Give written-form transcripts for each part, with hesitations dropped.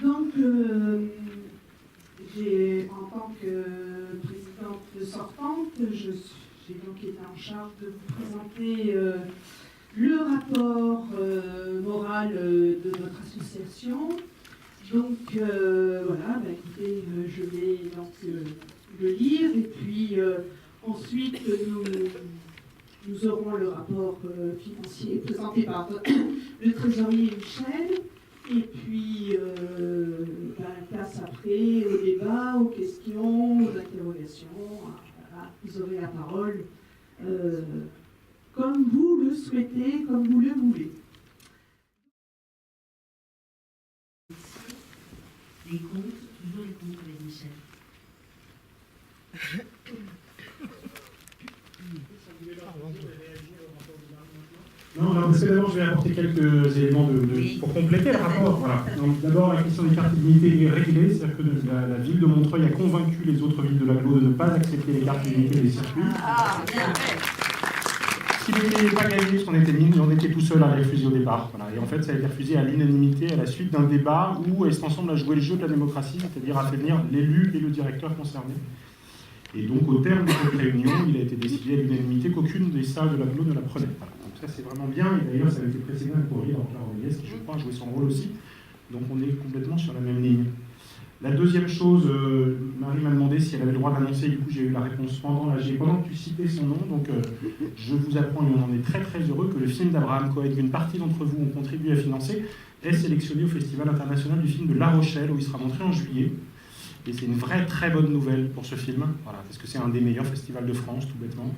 Donc, en tant que présidente sortante, j'ai donc été en charge de vous présenter le rapport moral de notre association. Donc, voilà, écoutez, je vais donc le lire, et puis ensuite nous aurons le rapport financier présenté par le trésorier Michel. Et puis, place après au débat, aux questions, aux interrogations. Voilà, vous aurez la parole comme vous le souhaitez, comme vous le voulez. Les comptes, toujours les comptes avec Michel. Non, parce que d'abord, je vais apporter quelques éléments pour compléter le rapport. Voilà. Donc, d'abord, la question des cartes d'illimité est réglée, c'est-à-dire que la ville de Montreuil a convaincu les autres villes de l'agglo de ne pas accepter les cartes d'illimité des circuits. S'il n'était pas gagné, parce qu'on était tout seul à les refuser au départ. Voilà. Et en fait, ça a été refusé à l'unanimité à la suite d'un débat où Est Ensemble a joué le jeu de la démocratie, c'est-à-dire à faire l'élu et le directeur concernés. Et donc, au terme de cette réunion, il a été décidé à l'unanimité qu'aucune des salles de l'agglo ne la prenait. Voilà. Donc ça, c'est vraiment bien. Et d'ailleurs, ça a été précédé d'un courrier dans Clara Rodriguez, qui, je crois, a joué son rôle aussi. Donc, on est complètement sur la même ligne. La deuxième chose, Marie m'a demandé si elle avait le droit d'annoncer. Du coup, j'ai eu la réponse pendant que tu citais son nom. Donc, je vous apprends, et on en est très très heureux, que le film d'Abraham Cohen, qu'une partie d'entre vous ont contribué à financer, est sélectionné au Festival international du film de La Rochelle, où il sera montré en juillet. Et c'est une vraie très bonne nouvelle pour ce film, voilà, parce que c'est un des meilleurs festivals de France, tout bêtement,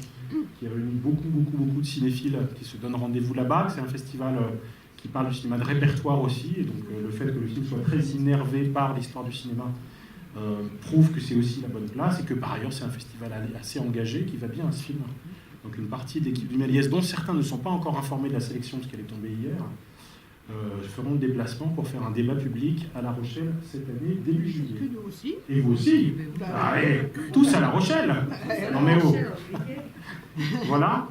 qui réunit beaucoup de cinéphiles qui se donnent rendez-vous là-bas. C'est un festival qui parle du cinéma de répertoire aussi, et donc le fait que le film soit très innervé par l'histoire du cinéma prouve que c'est aussi la bonne place, et que par ailleurs c'est un festival assez engagé qui va bien à ce film. Donc une partie de l'équipe du Méliès, dont certains ne sont pas encore informés de la sélection parce qu'elle est tombée hier, feront le déplacement pour faire un débat public à La Rochelle cette année, début juillet. Nous aussi. Et vous aussi. Tous à La Rochelle. Non mais oh. Voilà.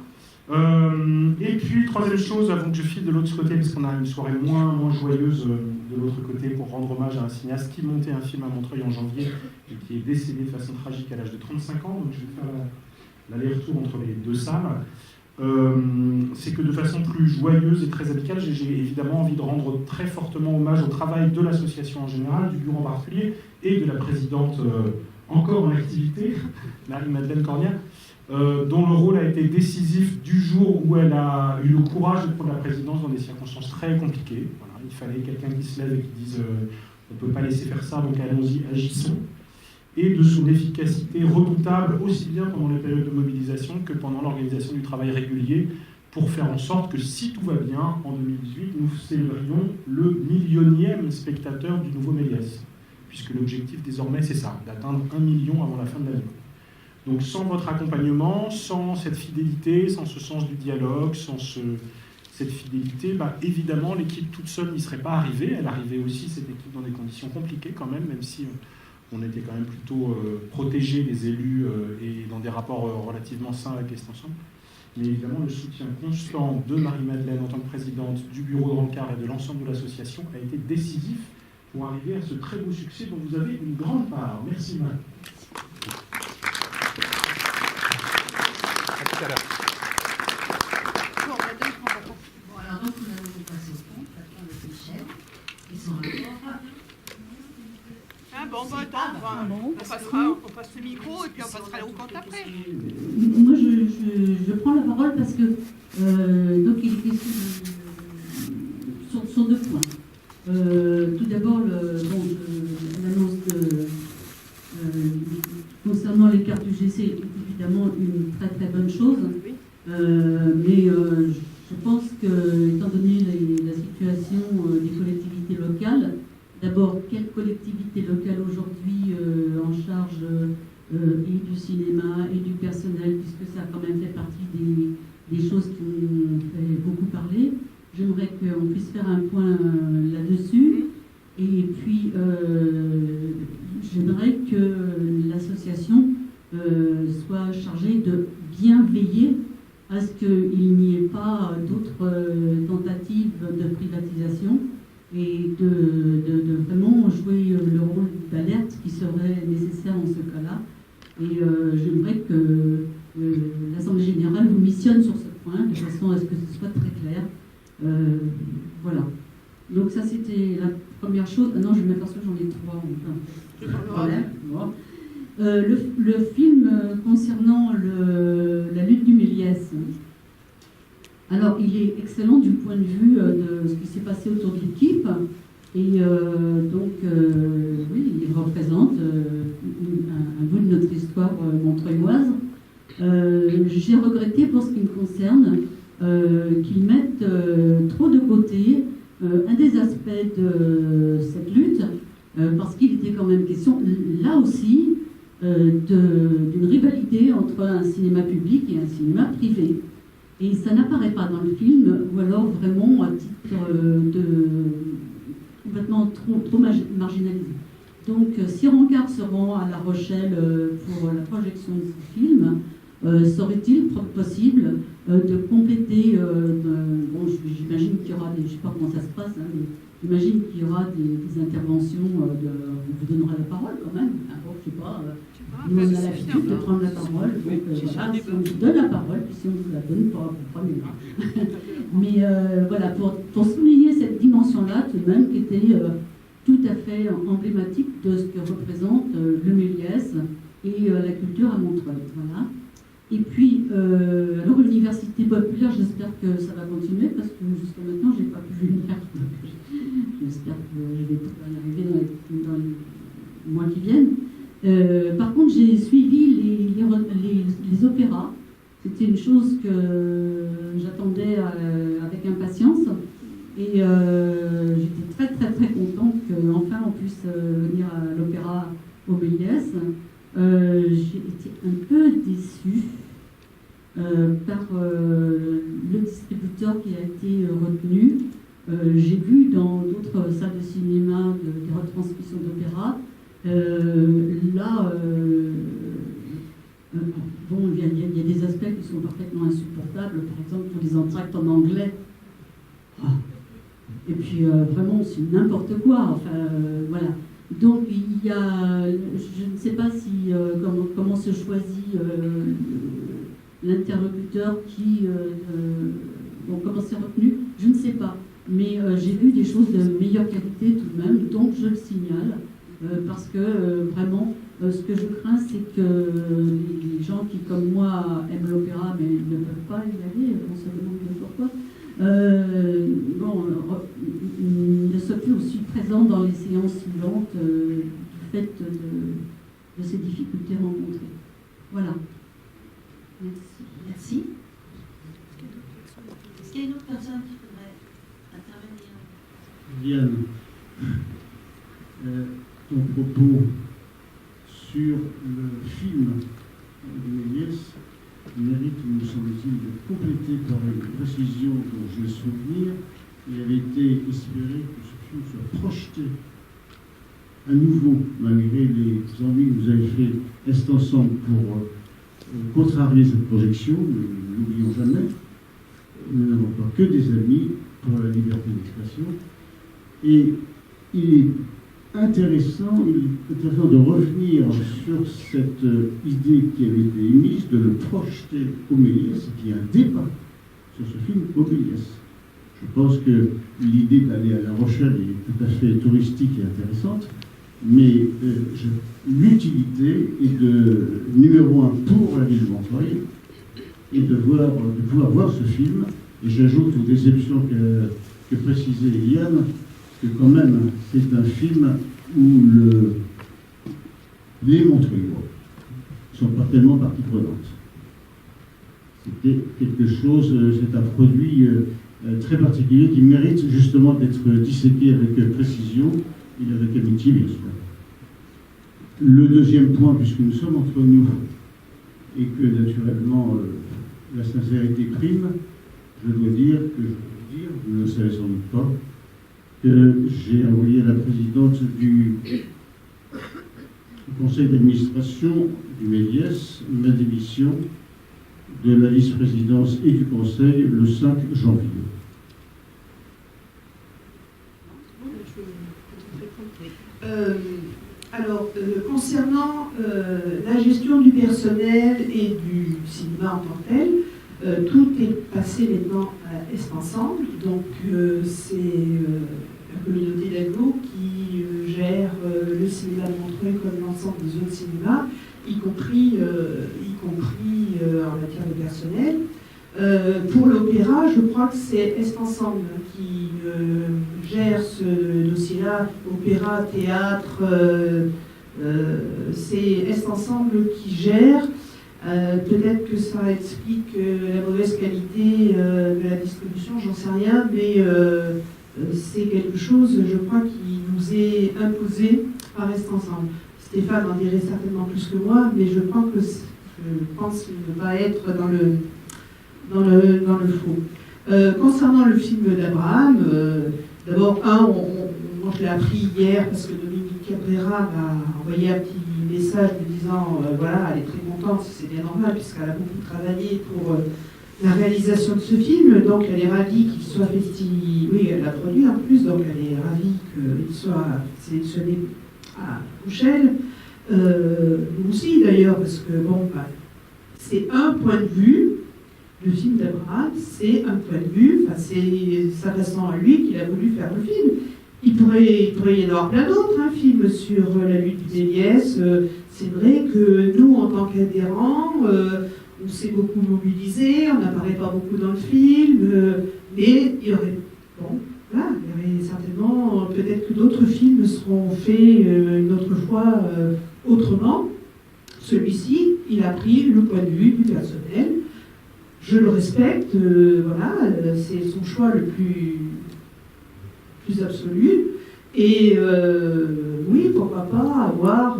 Et puis, troisième chose, avant que je file de l'autre côté, parce qu'on a une soirée moins joyeuse de l'autre côté, pour rendre hommage à un cinéaste qui montait un film à Montreuil en janvier et qui est décédé de façon tragique à l'âge de 35 ans. Donc je vais faire l'aller-retour entre les deux salles. C'est que de façon plus joyeuse et très amicale, j'ai évidemment envie de rendre très fortement hommage au travail de l'association en général, du bureau en particulier, et de la présidente encore en activité, Marie-Madeleine Cornia, dont le rôle a été décisif du jour où elle a eu le courage de prendre la présidence dans des circonstances très compliquées. Voilà, il fallait quelqu'un qui se lève et qui dise on ne peut pas laisser faire ça, donc allons-y, agissons. Et de son efficacité redoutable, aussi bien pendant les périodes de mobilisation que pendant l'organisation du travail régulier, pour faire en sorte que, si tout va bien, en 2018, nous célébrions le 1 000e spectateur du nouveau Méliès, puisque l'objectif désormais, c'est ça, d'atteindre 1 million avant la fin de l'année. Donc sans votre accompagnement, sans cette fidélité, sans ce sens du dialogue, sans cette fidélité, évidemment, l'équipe toute seule n'y serait pas arrivée. Elle arrivait aussi, cette équipe, dans des conditions compliquées quand même si on était quand même plutôt protégés, les élus, et dans des rapports relativement sains avec Est Ensemble. Mais évidemment, le soutien constant de Marie-Madeleine en tant que présidente du bureau de Rancard et de l'ensemble de l'association a été décisif pour arriver à ce très beau succès dont vous avez une grande part. Merci, Marie. À tout à l'heure. Bon, alors donc nous allons passer au compte, avec Michel, et son rapport. On passe le micro et puis on passera au compte après. Moi, je prends la parole parce que donc il est question sur deux points. Tout d'abord, l'annonce concernant les cartes UGC est évidemment une très très bonne chose. Oui. Mais je pense que, étant donné la situation des collectivités locales, d'abord, quelle collectivité locale aujourd'hui en charge et du cinéma et du personnel, puisque ça a quand même fait partie des choses qui ont fait beaucoup parler. J'aimerais qu'on puisse faire un point là-dessus. Et puis, j'aimerais que l'association soit chargée de bien veiller à ce qu'il n'y ait pas d'autres tentatives de privatisation et de vraiment jouer le rôle d'alerte qui serait nécessaire en ce cas-là. Et j'aimerais que l'Assemblée générale vous missionne sur ce point, de façon à ce que ce soit très clair. Voilà. Donc ça, c'était la première chose. Ah non, je vais m'apercevoir que j'en ai trois. Voilà. Bon. Le film concernant la lutte du Méliès, alors il est excellent du point de vue de ce qui s'est passé autour de l'équipe. Et donc, oui, il représente un bout de notre histoire montreuilloise. J'ai regretté, pour ce qui me concerne, qu'ils mettent trop de côté un des aspects de cette lutte, parce qu'il était quand même question, là aussi, d'une rivalité entre un cinéma public et un cinéma privé. Et ça n'apparaît pas dans le film, ou alors vraiment à titre complètement trop marginalisé. Donc, si Rancard se rend à La Rochelle pour la projection de ce film, serait-il possible de compléter, bon, j'imagine qu'il y aura des, je ne sais pas comment ça se passe, hein, mais j'imagine qu'il y aura des interventions, on vous donnera la parole quand même, je ne sais pas, nous on a l'habitude de prendre la parole, donc voilà, si on vous donne la parole, puis si on vous la donne, pour prendre mais voilà, pour souligner cette dimension-là, tout de même, qui était tout à fait emblématique de ce que représente le Méliès et la culture à Montreuil. Voilà. Et puis, alors l'université populaire, j'espère que ça va continuer, parce que jusqu'à maintenant, je n'ai pas pu venir. J'espère que je vais y arriver dans les mois qui viennent. Par contre, j'ai suivi les opéras. C'était une chose que j'attendais avec impatience. Et j'étais très, très, très contente qu'enfin on puisse venir à l'opéra au Méliès. J'ai été un peu déçue par le distributeur qui a été retenu. J'ai vu dans d'autres salles de cinéma des retransmissions d'opéra. Là, bon, il y a des aspects qui sont parfaitement insupportables. Par exemple, pour les entractes en anglais. Et puis, vraiment, c'est n'importe quoi. Enfin, voilà. Donc, il y a, je ne sais pas si comment se choisit l'interlocuteur comment c'est retenu, je ne sais pas. Mais j'ai vu des choses de meilleure qualité tout de même, donc je le signale, parce que vraiment, ce que je crains, c'est que les gens qui, comme moi, aiment l'opéra, mais ne peuvent pas y aller, on se demande pourquoi, ne soient plus aussi présents dans les séances suivantes du fait de ces difficultés rencontrées. Voilà. Merci. Merci. Est-ce qu'il y a une autre personne qui voudrait intervenir ? Diane, ton propos sur le film de Méliès mérite, me semble-t-il, d'être complété par une précision dont j'ai le souvenir. Il avait été espéré que ce film soit projeté à nouveau, malgré les envies que vous avez fait Est ensemble pour contrarier cette projection. Ne l'oublions jamais. Nous n'avons pas que des amis pour la liberté d'expression. Et il est intéressant de revenir sur cette idée qui avait été émise de le projeter au Méliès, et qu'il y a un débat sur ce film au Méliès. Je pense que l'idée d'aller à La Rochelle est tout à fait touristique et intéressante, mais l'utilité est numéro un pour la ville de Montreuil, et de pouvoir voir ce film. Et j'ajoute aux déceptions que précisait Yann, que quand même, c'est un film où les Montreuillois ne sont pas tellement partie prenante. C'était quelque chose, c'est un produit très particulier qui mérite justement d'être disséqué avec précision et avec amitié, bien sûr. Le deuxième point, puisque nous sommes entre nous et que naturellement la sincérité prime, je dois dire vous ne le savez sans doute pas, que j'ai envoyé à la présidente du conseil d'administration du Méliès, ma démission de la vice-présidence et du conseil le 5 janvier. Concernant la gestion du personnel et du cinéma en tant que tel, tout est passé maintenant à Est Ensemble. Donc c'est la communauté d'Aglo qui gère le cinéma de Montreuil comme l'ensemble des autres cinémas, y compris en matière de personnel. Pour l'opéra, je crois que c'est Est Ensemble qui gère ce dossier-là, opéra, théâtre, c'est Est Ensemble qui gère. Peut-être que ça explique la mauvaise qualité de la distribution, j'en sais rien, mais c'est quelque chose, je crois, qui nous est imposé par Est Ensemble. Stéphane en dirait certainement plus que moi, mais je pense ne pas être dans le faux. Concernant le film d'Abraham, d'abord, moi je l'ai appris hier parce que Dominique Cabrera m'a envoyé un petit message me disant voilà, elle est très contente, c'est bien normal puisqu'elle a beaucoup travaillé pour la réalisation de ce film, donc elle est ravie qu'il soit oui, elle l'a produit en plus, donc elle est ravie qu'il soit sélectionné à Rochelle. Nous aussi d'ailleurs, parce que bon, c'est un point de vue. Le film d'Abraham, c'est un point de vue, c'est s'adressant à lui qu'il a voulu faire le film. Il pourrait y en avoir plein d'autres, films sur la lutte du Méliès. C'est vrai que nous, en tant qu'adhérents, on s'est beaucoup mobilisés, on n'apparaît pas beaucoup dans le film, mais il y aurait certainement, peut-être que d'autres films seront faits une autre fois autrement. Celui-ci, il a pris le point de vue du personnel. Je le respecte, c'est son choix le plus absolu. Et oui, pourquoi pas avoir...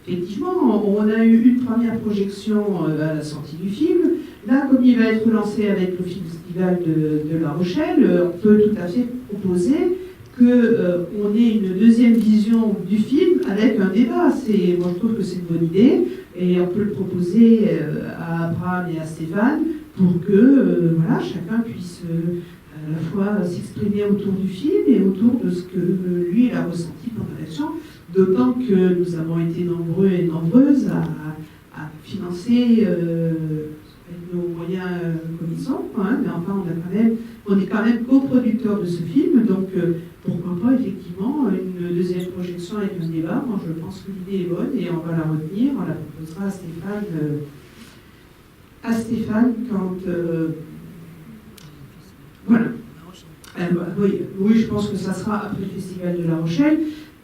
effectivement, on a eu une première projection à la sortie du film. Là, comme il va être lancé avec le festival de La Rochelle, on peut tout à fait proposer qu'on ait une deuxième vision du film avec un débat. Moi, je trouve que c'est une bonne idée. Et on peut le proposer à Abraham et à Stéphane pour que chacun puisse à la fois s'exprimer autour du film et autour de ce que lui il a ressenti pendant l'action, d'autant que nous avons été nombreux et nombreuses à financer avec nos moyens comme ils sont, mais enfin on est quand même coproducteur de ce film, donc pourquoi pas effectivement une deuxième projection avec un débat. Moi je pense que l'idée est bonne et on va la retenir, on la proposera à Stéphane quand oui, je pense que ça sera après le festival de La Rochelle.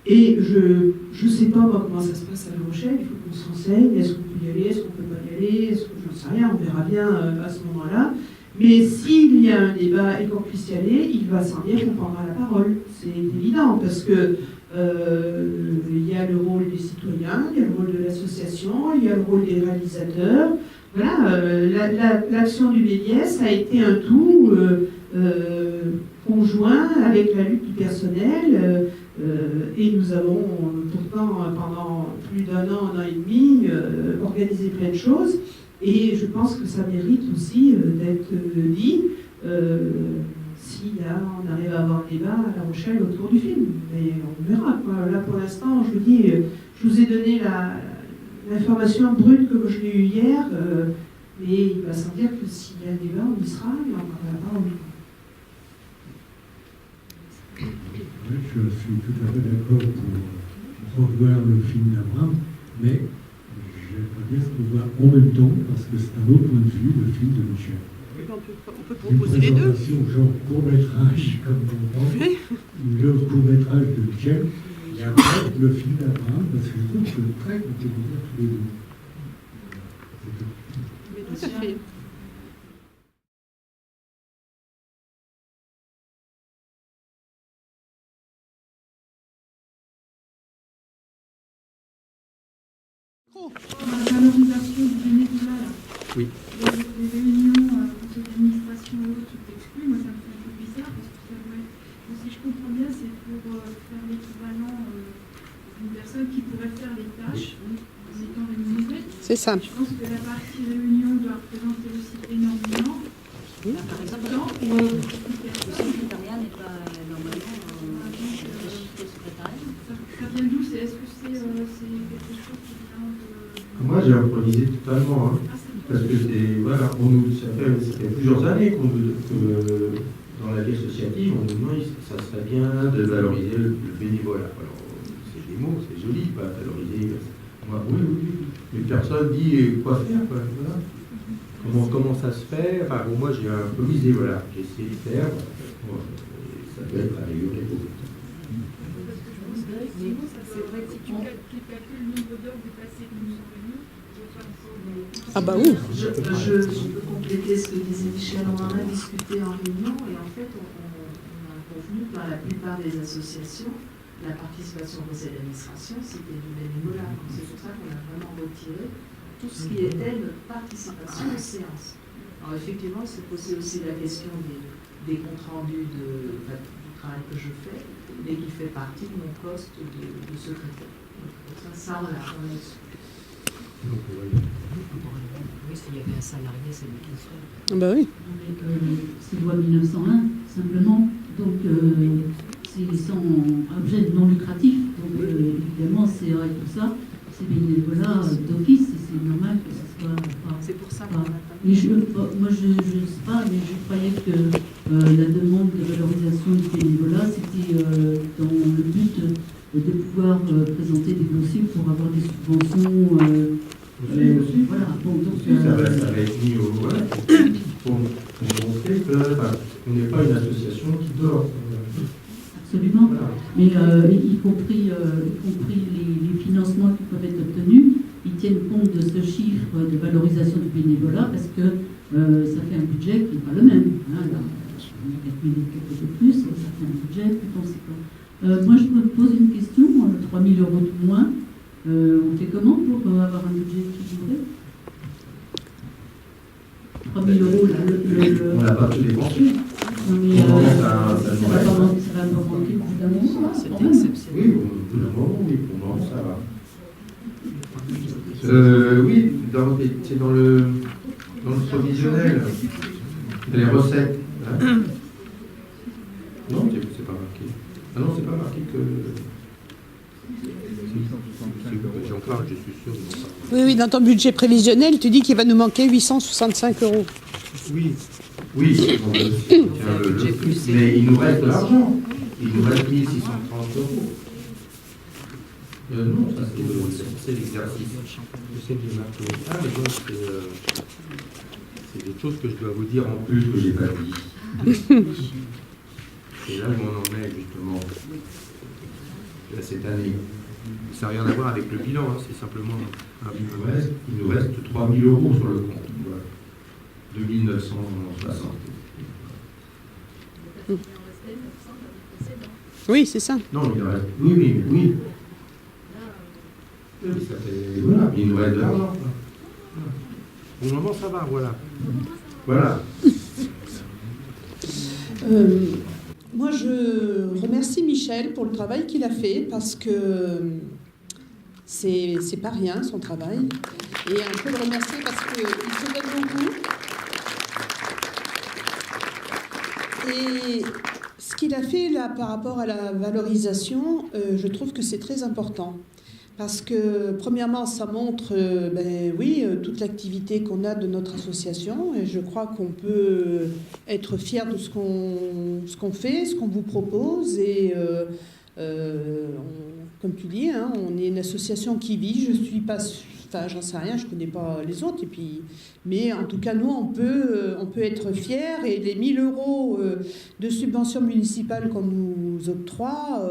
Et je ne sais pas moi, comment ça se passe à La Rochelle, il faut qu'on se renseigne, est-ce qu'on peut y aller, est-ce qu'on ne peut pas y aller, est-ce que j'en sais rien, on verra bien à ce moment-là. Mais s'il y a un débat et qu'on puisse y aller, il va sans dire qu'on prendra la parole. C'est évident, parce que il y a le rôle des citoyens, il y a le rôle de l'association, il y a le rôle des réalisateurs. Voilà, l'action du Méliès a été un tout conjoint avec la lutte du personnel. Et nous avons pourtant, pendant plus d'un an et demi, organisé plein de choses. Et je pense que ça mérite aussi d'être dit si on arrive à avoir un débat à La Rochelle autour du film. Mais on verra, quoi. Là, pour l'instant, je vous dis, je vous ai donné l'information brute comme je l'ai eue hier, mais il va sans dire que s'il y a un débat, on y sera et on prendra la parole. Je suis tout à fait d'accord pour revoir le film d'Abraham, mais j'aimerais bien le voir en même temps, parce que c'est un autre point de vue, le film de Michel. On peut proposer les deux. Une présentation genre court-métrage, comme on entend, le court-métrage de Michel, et après le film d'Abraham, parce que je trouve que c'est très complémentaire tous les deux. Mais tout à fait. La valorisation du bénévolat, oui. Les réunions, conseil d'administration et autres sont exclus. Moi, ça me fait un peu bizarre parce que ça doit être, si je comprends bien, c'est pour faire l'équivalent une personne qui pourrait faire les tâches en étant rémunérée. C'est ça. Je pense que la partie réunion doit représenter aussi énormément. Par exemple, Temps, le secrétariat n'est pas normalement au secrétariat. ça vient d'où? Est-ce que c'est quelque chose qui vient de... Moi, j'ai improvisé totalement, hein, Ah, c'est parce que voilà, ça fait plusieurs années que dans la vie associative, on nous demande ça serait bien de valoriser le bénévolat. Alors, c'est des mots, c'est joli, pas valoriser. Moi, oui, mais personne dit quoi faire, quoi. Voilà. Comment ça se fait? Enfin, bon, moi, j'ai improvisé, voilà, j'ai essayé de faire. Bon, ça peut être amélioré beaucoup. C'est vrai que si tu calcules le nombre d'heures dépassées que nous sommes venus, je vais faire un peu de... Ah bah oui. Je peux compléter ce que disait Michel. On en a discuté en réunion et en fait, on a convenu que dans la plupart des associations, la participation au conseil d'administration, c'était du bénévolat. Donc c'est pour ça qu'on a vraiment retiré tout ce qui était de participation aux séances. Alors effectivement, se posait aussi la question des comptes rendus du travail que je fais, mais qui fait partie de mon poste de secrétaire. Donc ça on l'a su. Oui, s'il y avait un salarié, c'est lui qui le ferait. Ah bah oui. C'est loi 1901, simplement. Donc, c'est sans objet non lucratif. Donc, évidemment, c'est vrai tout ça. C'est bénévolat d'office et c'est normal que ce soit pas. C'est pour ça pas- qu'on a pas Mais moi, je ne sais pas, mais je croyais que la demande de valorisation du bénévolat, c'était dans le but de pouvoir présenter des dossiers pour avoir des subventions. Voilà. Bon, donc, Ça va être mis au voilà, pour montrer qu'on n'est pas une association qui dort. absolument. Voilà. Mais y compris les financements qui peuvent être obtenus, ils tiennent compte de ce chiffre de valorisation du bénévolat parce que ça fait un budget qui n'est pas le même. Hein, là, on a 4 000 et quelques de plus, ça fait un budget plus conséquent. Moi, je me pose une question, 3 000 € de moins, on fait comment pour avoir un budget équilibré? 3 000 € là, On n'a pas tout dépensé. non, mais, ça va pas manquer au bout d'un moment, là, quand même. Oui, au bout d'un moment, oui, pour le moment, ça va. Oui, c'est dans le provisionnel. Les recettes. Hein. Non, c'est pas marqué. Ah non, c'est pas marqué que. J'en parle, je suis sûr de mon part. Oui, dans ton budget prévisionnel, tu dis qu'il va nous manquer 865 €. Oui, mais il nous reste de l'argent. Il nous reste 1 630 €. Non, ça c'est l'exercice. Je sais que j'ai marqué. Ah, mais donc c'est des choses que je dois vous dire en plus que je n'ai pas dit. Et là où on en est justement cette année. Ça n'a rien à voir avec le bilan, hein, c'est simplement il nous reste 3 000 € sur le compte. Voilà. 2 960. Oui, c'est ça. Non, il en reste. Oui. Ça fait, voilà, il nous reste de l'argent. Pour le moment, ça va, voilà. Voilà. Moi, je remercie Michel pour le travail qu'il a fait parce que c'est pas rien son travail. Et on peut le remercier parce qu'il se donne beaucoup. Et ce qu'il a fait là par rapport à la valorisation, je trouve que c'est très important. Parce que, premièrement, ça montre toute l'activité qu'on a de notre association. Et je crois qu'on peut être fier de ce qu'on fait, ce qu'on vous propose. Et comme tu dis, hein, on est une association qui vit. Je suis pas... Enfin, j'en sais rien, je ne connais pas les autres. Mais en tout cas, nous, on peut être fiers. Et les 1 000 € de subventions municipales qu'on nous octroie...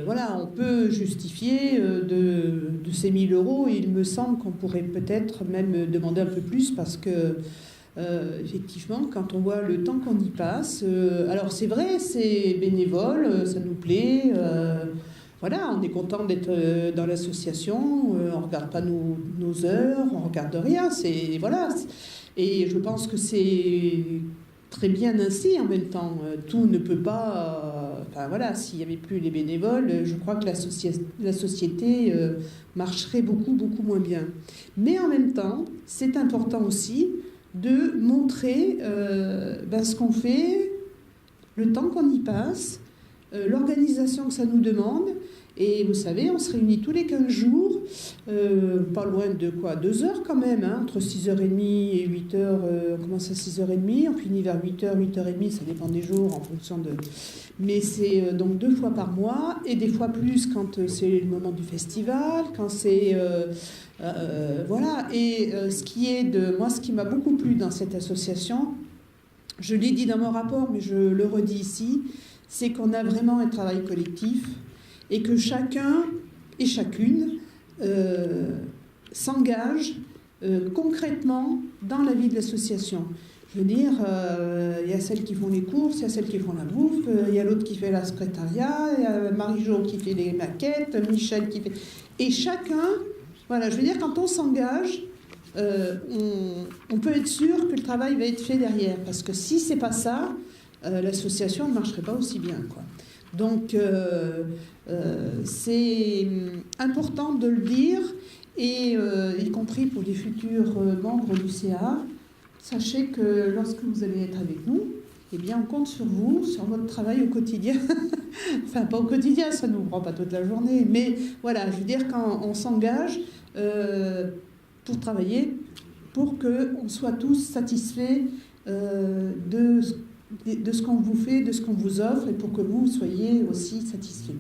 voilà, on peut justifier de ces 1 000 €. Il me semble qu'on pourrait peut-être même demander un peu plus parce que, effectivement, quand on voit le temps qu'on y passe, alors c'est vrai, c'est bénévole, ça nous plaît. Voilà, on est content d'être dans l'association. On ne regarde pas nos heures, on ne regarde rien. Voilà. Et je pense que c'est très bien ainsi en même temps. Tout ne peut pas... enfin voilà, s'il n'y avait plus les bénévoles, je crois que la société marcherait beaucoup, beaucoup moins bien. Mais en même temps, c'est important aussi de montrer ce qu'on fait, le temps qu'on y passe, l'organisation que ça nous demande. Et vous savez, on se réunit tous les 15 jours, pas loin de 2 heures quand même, hein, entre 6h30 et 8h, on commence à 6h30, on finit vers 8h, 8h30, ça dépend des jours en fonction de... Mais c'est donc 2 fois par mois, et des fois plus quand c'est le moment du festival, quand c'est... voilà, et ce qui m'a beaucoup plu dans cette association, je l'ai dit dans mon rapport, mais je le redis ici, c'est qu'on a vraiment un travail collectif, et que chacun et chacune s'engage concrètement dans la vie de l'association. Je veux dire, il y a celles qui font les courses, il y a celles qui font la bouffe, il y a l'autre qui fait la secrétariat, il y a Marie-Jo qui fait les maquettes, Michel qui fait... Et chacun, voilà, je veux dire, quand on s'engage, on peut être sûr que le travail va être fait derrière. Parce que si c'est pas ça, l'association ne marcherait pas aussi bien, quoi. Donc, c'est important de le dire, et y compris pour les futurs membres du CA, sachez que lorsque vous allez être avec nous, eh bien, on compte sur vous, sur votre travail au quotidien. Enfin, pas au quotidien, ça ne nous prend pas toute la journée, mais voilà, je veux dire, quand on s'engage pour travailler, pour qu'on soit tous satisfaits de ce qu'on vous fait, de ce qu'on vous offre, et pour que vous soyez aussi satisfaits.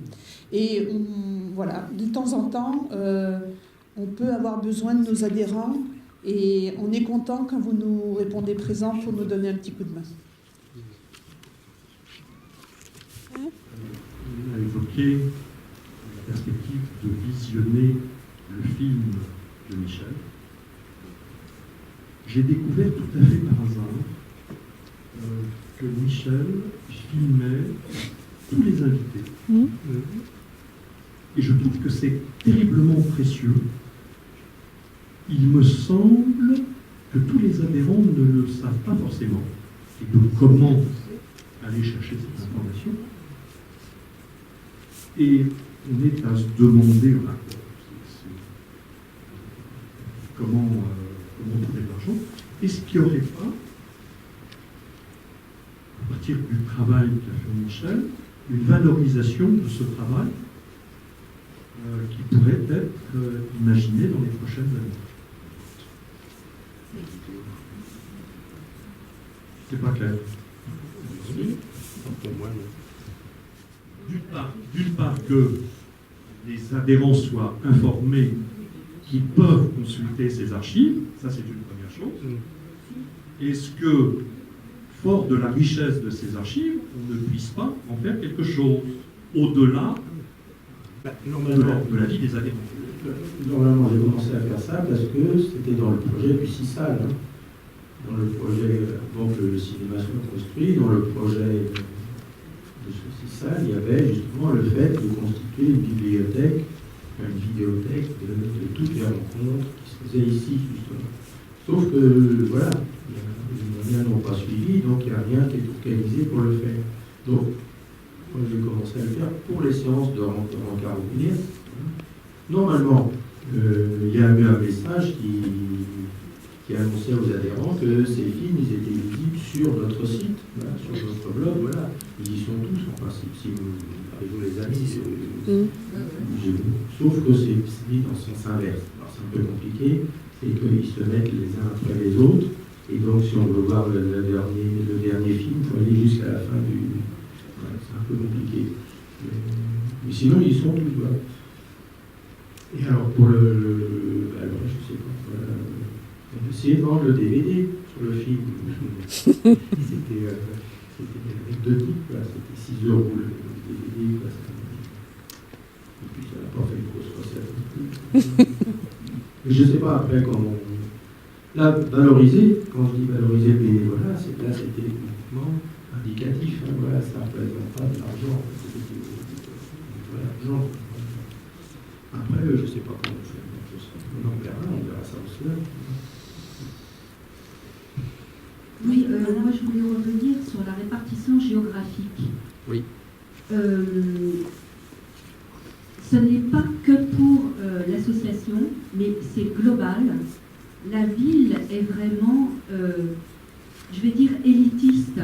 Et voilà, de temps en temps, on peut avoir besoin de nos adhérents, et on est content quand vous nous répondez présent pour nous donner un petit coup de main. On a évoqué la perspective de visionner le film de Michel. J'ai découvert tout à fait par hasard que Michel filmait tous les invités. Et je trouve que c'est terriblement précieux. Il me semble que tous les adhérents ne le savent pas forcément. Et donc comment aller chercher cette information? Et on est à se demander comment trouver de l'argent. Est-ce qu'il n'y aurait pas, à partir du travail qu'a fait Michel, une valorisation de ce travail qui pourrait être imaginé dans les prochaines années? C'est pas clair. D'une part que les adhérents soient informés qu'ils peuvent consulter ces archives, ça c'est une première chose. Est-ce que, fort de la richesse de ces archives, on ne puisse pas en faire quelque chose au-delà de la vie des adhérents? Normalement, j'ai commencé à faire ça parce que c'était dans le projet du CISAL. Hein. Dans le projet, avant que le cinéma soit construit, dans le projet de ce CISAL, il y avait justement le fait de constituer une bibliothèque, une vidéothèque de toutes les rencontres qui se faisaient ici, justement. Sauf que, voilà, les moyens n'ont pas suivi, donc il n'y a rien qui est organisé pour le faire. Donc, moi, j'ai commencé à le faire pour les séances de rencontres en carabinier. Normalement, il y a eu un message qui a annoncé aux adhérents que ces films ils étaient visibles sur notre site, voilà, sur notre blog, voilà. Ils y sont tous, en principe, si vous les amis, sauf que c'est mis dans le sens inverse. Alors c'est un peu compliqué, c'est qu'ils se mettent les uns après les autres, et donc si on veut voir le dernier film, il faut aller jusqu'à la fin du... Voilà, c'est un peu compliqué. Mais sinon, ils y sont tous, voilà. Et alors, pour alors, je sais pas, on a essayé de vendre le DVD sur le film. C'était avec 2 types, c'était 6 € le DVD. Quoi. Et puis, ça n'a pas fait une grosse recette. Mais je ne sais pas après comment. Là, valoriser, quand je dis valoriser le bénévolat, là, c'était uniquement indicatif. Hein, voilà, ça ne représente pas de l'argent. C'était de l'argent. Après, je ne sais pas comment on fait. On verra ça aussi. Oui, moi je voulais revenir sur la répartition géographique. Oui. Ce n'est pas que pour l'association, mais c'est global. La ville est vraiment, je vais dire, élitiste.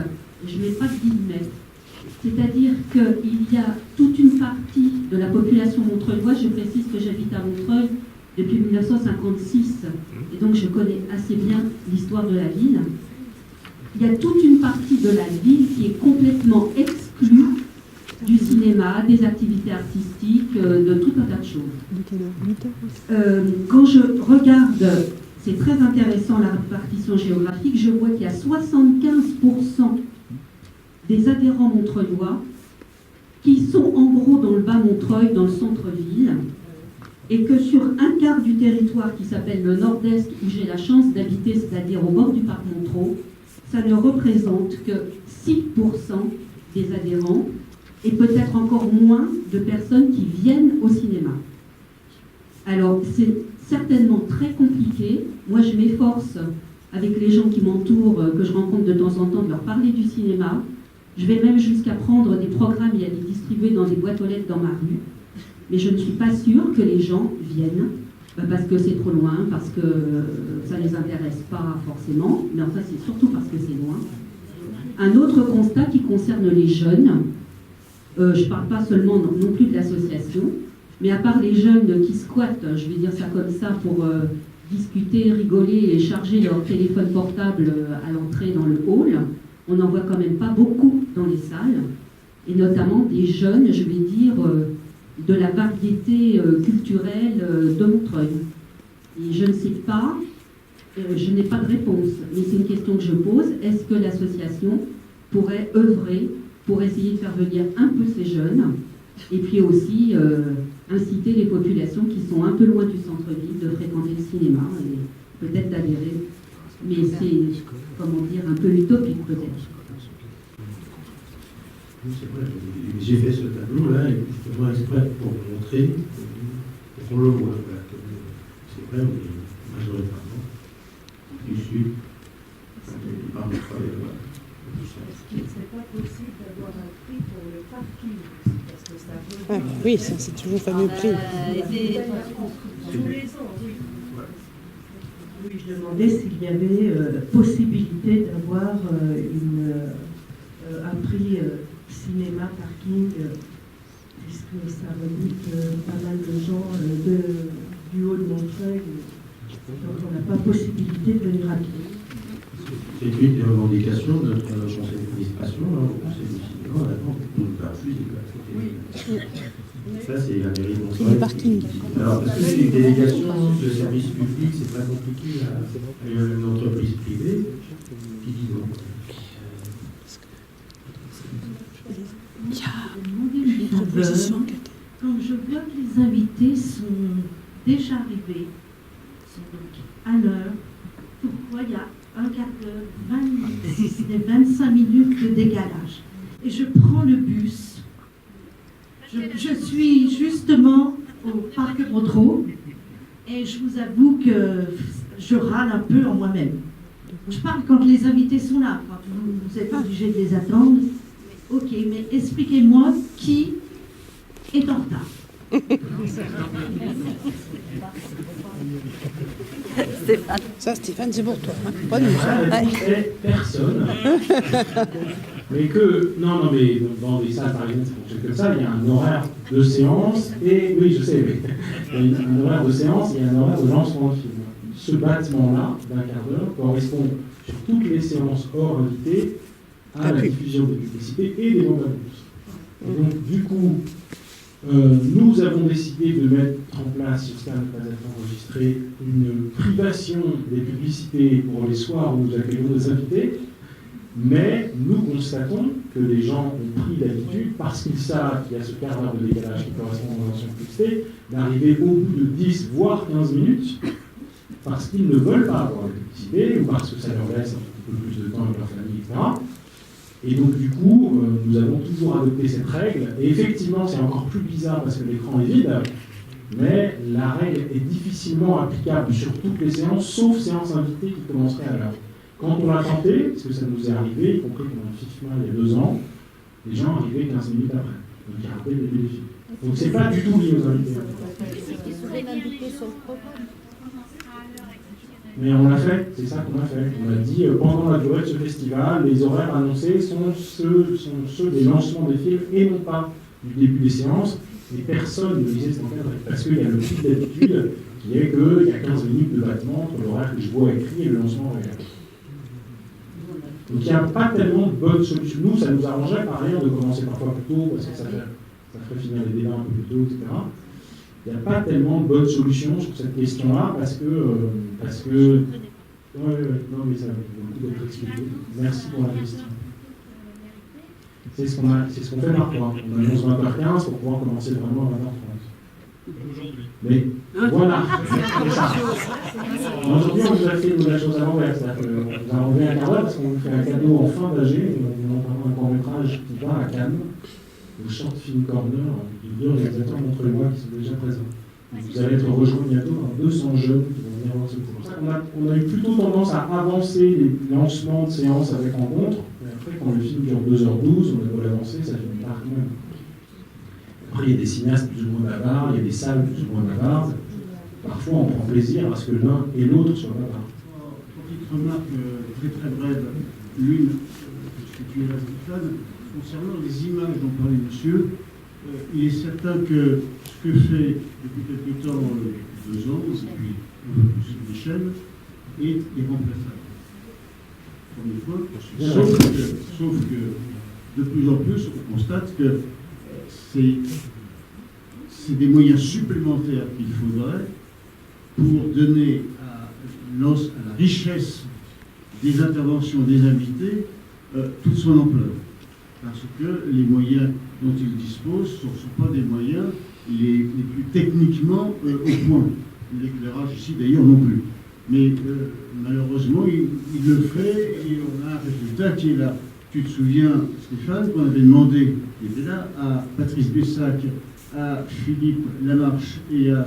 Je ne mets pas de guillemets. C'est-à-dire qu'il y a toute une partie de la population montreuilloise, je précise que j'habite à Montreuil depuis 1956, et donc je connais assez bien l'histoire de la ville. Il y a toute une partie de la ville qui est complètement exclue du cinéma, des activités artistiques, de tout un tas de choses. Quand je regarde, c'est très intéressant la répartition géographique, je vois qu'il y a 75% des adhérents montreuillois qui sont en gros dans le bas Montreuil, dans le centre-ville, et que sur un quart du territoire qui s'appelle le Nord-Est, où j'ai la chance d'habiter, c'est-à-dire au bord du parc Montreux, ça ne représente que 6% des adhérents, et peut-être encore moins de personnes qui viennent au cinéma. Alors, c'est certainement très compliqué. Moi, je m'efforce, avec les gens qui m'entourent, que je rencontre de temps en temps, de leur parler du cinéma. Je vais même jusqu'à prendre des programmes et à les distribuer dans des boîtes aux lettres dans ma rue. Mais je ne suis pas sûre que les gens viennent, parce que c'est trop loin, parce que ça ne les intéresse pas forcément, mais enfin, c'est surtout parce que c'est loin. Un autre constat qui concerne les jeunes, je ne parle pas seulement non plus de l'association, mais à part les jeunes qui squattent, je vais dire ça comme ça, pour discuter, rigoler et charger leur téléphone portable à l'entrée dans le hall, on n'en voit quand même pas beaucoup dans les salles, et notamment des jeunes, je vais dire, de la variété culturelle de Montreuil. Et je ne sais pas, je n'ai pas de réponse, mais c'est une question que je pose. Est-ce que l'association pourrait œuvrer pour essayer de faire venir un peu ces jeunes, et puis aussi inciter les populations qui sont un peu loin du centre-ville de fréquenter le cinéma et peut-être d'adhérer. Mais c'est, comment dire, un peu utopique peut-être. Oui, c'est vrai. J'ai fait ce tableau-là justement exprès pour vous montrer, pour qu'on le voit. Voilà. C'est vrai, on est majoritairement du sud. Est-ce qu'il ne serait pas possible d'avoir un prix pour le parking? Parce que ça Oui, ça c'est toujours le fameux prix. Tous les ans, oui. Oui, je demandais s'il y avait possibilité d'avoir un prix cinéma, parking, puisque ça rebute pas mal de gens du haut de Montreuil, donc on n'a pas possibilité de venir à pied. C'est une des revendications de notre conseil d'administration, au conseil du cinéma, on attend qu'on nous refuse. Ça, c'est la mairie de Montreuil. Parking. Alors, parce que c'est une délégation de service public, c'est pas compliqué à une entreprise privée qui dit non. Quand je vois que les invités sont déjà arrivés, sont donc à l'heure, pourquoi il y a un quart d'heure, 20 minutes, si ce n'est 25 minutes de décalage? Et je prends le bus. Je suis justement au parc Montreux et je vous avoue que je râle un peu en moi-même. Je parle quand les invités sont là, quand vous n'êtes pas obligé de les attendre. Ok, mais expliquez-moi qui est en retard. Stéphane. Ça, Stéphane, c'est pour toi, hein, pas nous. Personne. Mais que, non, mais dans des salles par exemple, ça fonctionne comme ça, il y a un horaire de séance, et oui, je sais, mais il y a un horaire de séance et un horaire de lancement de film. Ce bâtiment-là, d'un quart d'heure, correspond sur toutes les séances hors invitées à la diffusion des publicités et des bandes annonces. Et donc, du coup, nous avons décidé de mettre en place, j'espère ne pas être enregistré, une privation des publicités pour les soirs où nous accueillons des invités. Mais nous constatons que les gens ont pris l'habitude, parce qu'ils savent qu'il y a ce quart d'heure de décalage qui correspond aux anciennes publicités, d'arriver au bout de 10 voire 15 minutes, parce qu'ils ne veulent pas avoir de publicité, ou parce que ça leur laisse un petit peu plus de temps avec leur famille, etc. Et donc du coup, nous avons toujours adopté cette règle, et effectivement c'est encore plus bizarre parce que l'écran est vide, mais la règle est difficilement applicable sur toutes les séances, sauf séances invitées qui commenceraient à l'heure. Quand on l'a tenté, parce que ça nous est arrivé, y compris pendant le FIFMA il y a 2 ans, les gens arrivaient 15 minutes après. Donc il y a un peu des défis. Donc c'est pas du tout lié aux invités. Mais on l'a fait, c'est ça qu'on a fait. On a dit, pendant la durée de ce festival, les horaires annoncés sont ceux des lancements des films et non pas du début des séances. Et personne ne disait cet encadré. Parce qu'il y a le type d'habitude qui est qu'il y a 15 minutes de battement entre l'horaire que je vois écrit et le lancement réel. Donc il n'y a pas tellement de bonnes solutions. Nous, ça nous arrangeait par ailleurs de commencer parfois plus tôt, parce que ça ferait finir les débats un peu plus tôt, etc. Il n'y a pas tellement de bonnes solutions sur cette question-là, parce que non, mais ça va beaucoup d'être expliqué. Merci pour la question. C'est ce qu'on fait parfois. On annonce 20h15 pour pouvoir commencer vraiment à 20h30. Aujourd'hui. Mais voilà, c'est ça. Aujourd'hui, on vous a fait la chose à l'envers. On vous a enlevé un quart d'heure parce qu'on vous fait un cadeau en fin d'AG. On entend un court-métrage qui va à Cannes, au Short Film Corner, les deux réalisateurs montrez-moi qui sont déjà présents. Vous allez être rejoints bientôt par 200 jeunes qui vont venir voir ce cours. C'est pour ça qu'on a eu plutôt tendance à avancer les lancements de séances avec rencontres. Et après, quand le film dure 2h12, on a beau l'avancer, ça finit par rien. Après, il y a des cinéastes plus ou moins bavards, il y a des salles plus ou moins bavardes. Parfois, on prend plaisir à ce que l'un et l'autre soient bavards. Petite remarque très brève. L'une, puisque tu es là, Stéphane, concernant les images dont parlait monsieur, il est certain que ce que fait depuis quelque temps 2 ans, et puis Michel, est irremplaçable. Première fois, sauf que de plus en plus, on constate que c'est des moyens supplémentaires qu'il faudrait pour donner à la richesse des interventions des invités toute son ampleur. Parce que les moyens dont ils disposent ne sont pas des moyens les plus techniquement au point. L'éclairage ici d'ailleurs non plus. Mais malheureusement, il le fait et on a un résultat qui est là. Tu te souviens, Stéphane, qu'on avait demandé, il était là, à Patrice Bessac, à Philippe Lamarche et à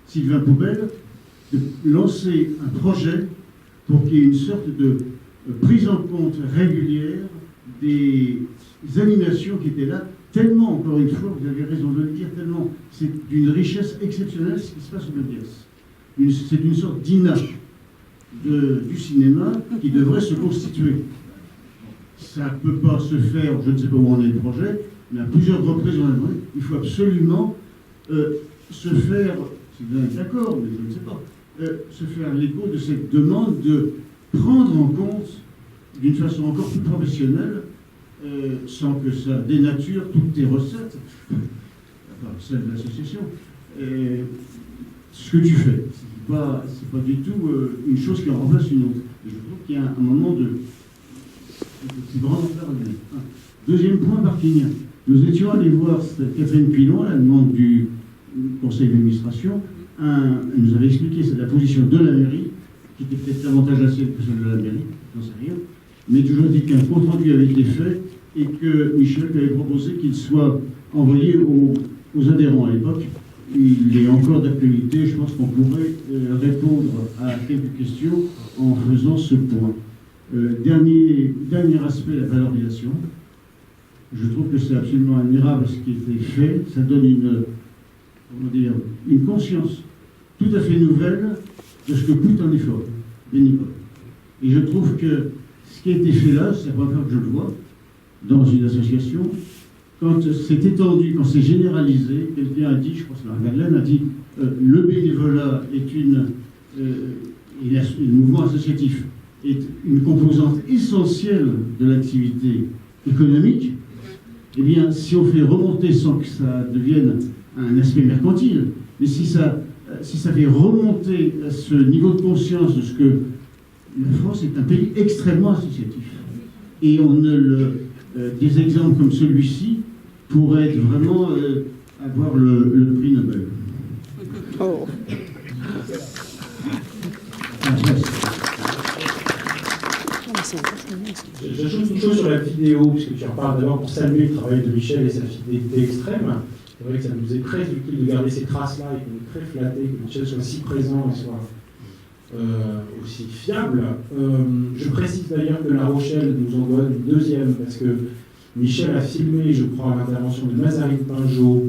Sylvain Poubelle de lancer un projet pour qu'il y ait une sorte de prise en compte régulière des animations qui étaient là, tellement, encore une fois, vous avez raison de le dire, tellement c'est d'une richesse exceptionnelle ce qui se passe au Médias. C'est une sorte d'INA du cinéma qui devrait se constituer. Ça ne peut pas se faire, je ne sais pas où en est le projet, mais à plusieurs reprises on a demandé, il faut absolument se faire, si vous êtes d'accord, mais je ne sais pas, se faire l'écho de cette demande de prendre en compte d'une façon encore plus professionnelle, sans que ça dénature toutes tes recettes, enfin celles de l'association, ce que tu fais. C'est pas du tout une chose qui en remplace une autre. Et je trouve qu'il y a un moment de grand ampleur à donner. Deuxième point, parking. Nous étions allés voir Catherine Pilon à la demande du conseil d'administration. Elle nous avait expliqué c'est la position de la mairie, qui était peut-être davantage la sienne que celle de la mairie, j'en sais rien. Mais toujours dit qu'un compte rendu avait été fait et que Michel lui avait proposé qu'il soit envoyé aux adhérents à l'époque. Il est encore d'actualité, je pense qu'on pourrait répondre à quelques questions en faisant ce point. Dernier aspect, la valorisation. Je trouve que c'est absolument admirable ce qui a été fait. Ça donne une conscience tout à fait nouvelle de ce que coûte un effort bénévole. Et je trouve que ce qui a été fait là, c'est la première fois que je le vois, dans une association, quand c'est étendu, quand c'est généralisé, quelqu'un a dit, je pense que Marc-Madeleine a dit, le bénévolat est le mouvement associatif est une composante essentielle de l'activité économique. Eh bien, si on fait remonter sans que ça devienne un aspect mercantile, mais si ça fait remonter à ce niveau de conscience de ce que la France est un pays extrêmement associatif. Et des exemples comme celui-ci pourraient vraiment avoir le prix Nobel. Oh. J'ajoute une chose sur la vidéo, puisque tu en parles d'abord pour saluer le travail de Michel et sa fidélité extrême. C'est vrai que ça nous est très utile de garder ces traces-là et qu'on est très flatté que Michel soit si présent et soit aussi fiable. Je précise d'ailleurs que La Rochelle nous en donne une deuxième, parce que Michel a filmé, je crois, l'intervention de Mazarine Pinjot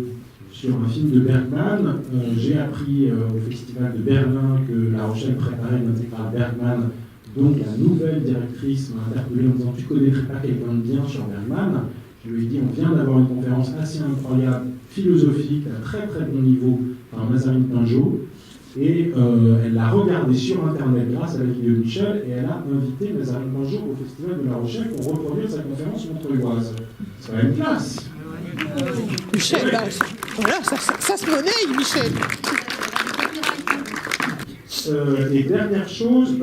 sur un film de Bergman. J'ai appris au Festival de Berlin que La Rochelle préparait une intégrale Bergman. Donc la nouvelle directrice m'a interpellé en disant « Tu connaîtrais pas quelqu'un de bien sur Bergman ?» Je lui ai dit « On vient d'avoir une conférence assez incroyable, philosophique, à très très bon niveau, par Mazarine Pinjot. » Et elle l'a regardé sur Internet grâce à la vidéo de Michel, et elle a invité Mazarine Pinjot au Festival de La Rochelle pour reproduire sa conférence montreuilloise. C'est quand même classe. Michel, là, voilà, ça se monnaie, Michel. Et dernière chose,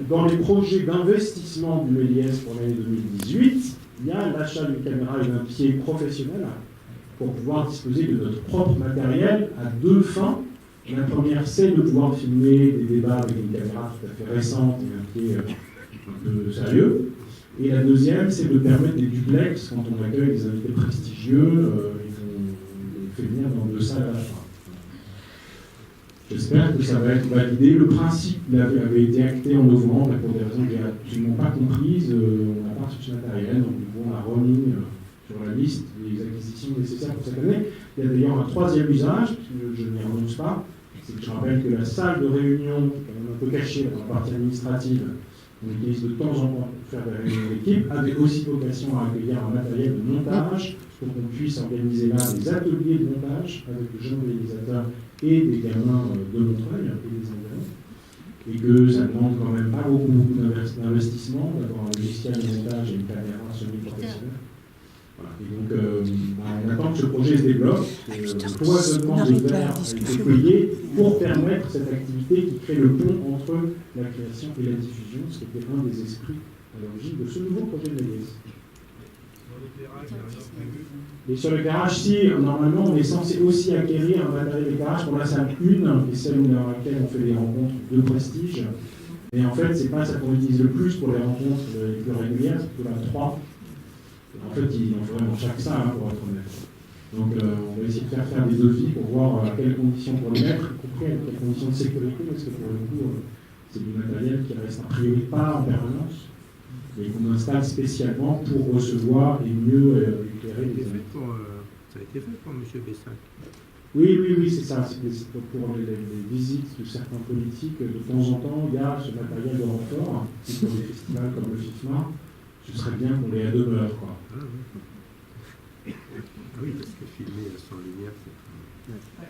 dans les projets d'investissement du Méliès pour l'année 2018, il y a l'achat d'une caméra et d'un pied professionnel pour pouvoir disposer de notre propre matériel à deux fins. La première, c'est de pouvoir filmer des débats avec une caméra tout à fait récente et un pied un peu sérieux. Et la deuxième, c'est de permettre des duplex quand on accueille des invités prestigieux et qu'on fait venir dans 2 salles à la fin. J'espère que ça va être validé. Le principe avait été acté en novembre, et pour des raisons que je n'ai absolument pas comprises, on n'a pas reçu ce matériel, donc on l'a remis sur la liste des acquisitions nécessaires pour cette année. Il y a d'ailleurs un troisième usage, je n'y renonce pas, c'est que je rappelle que la salle de réunion, qui est quand même un peu cachée dans la partie administrative, on utilise de temps en temps pour faire des réunions d'équipe, avait aussi vocation à accueillir un matériel de montage pour qu'on puisse organiser là des ateliers de montage avec de jeunes réalisateurs et des gamins de Montreuil et des environs. Et que ça ne demande quand même pas beaucoup d'investissement d'avoir un logiciel de montage et une caméra semi-professionnelle. Voilà. Et donc, on attend que ce projet se développe. Le cloisonnement de verre a été payé pour permettre cette activité qui crée le pont entre la création et la diffusion, ce qui était un des esprits à l'origine de ce nouveau projet de Méliès. Et sur l'éclairage, si normalement on est censé aussi acquérir un matériel d'éclairage pour la salle 1, qui est celle dans laquelle on fait des rencontres de prestige. Mais en fait, c'est pas ça qu'on utilise le plus pour les rencontres les plus régulières, c'est plutôt la 3. En fait, il en faudrait dans chaque salle, pour être honnête. Donc, on va essayer de faire des devis pour voir à quelles conditions pour les mettre, y compris à quelles conditions de sécurité, parce que pour le coup, c'est du matériel qui reste a priori pas en permanence, et qu'on installe spécialement pour recevoir et mieux éclairer les invités. Ça a été fait pour M. Bessac. Oui, c'est ça. C'est pour les visites de certains politiques, de temps en temps, il y a ce matériel de renfort, et pour des festivals comme le FIFMA, ce serait bien qu'on les demeure, quoi. Oui, parce que filmer sans lumière, c'est pas...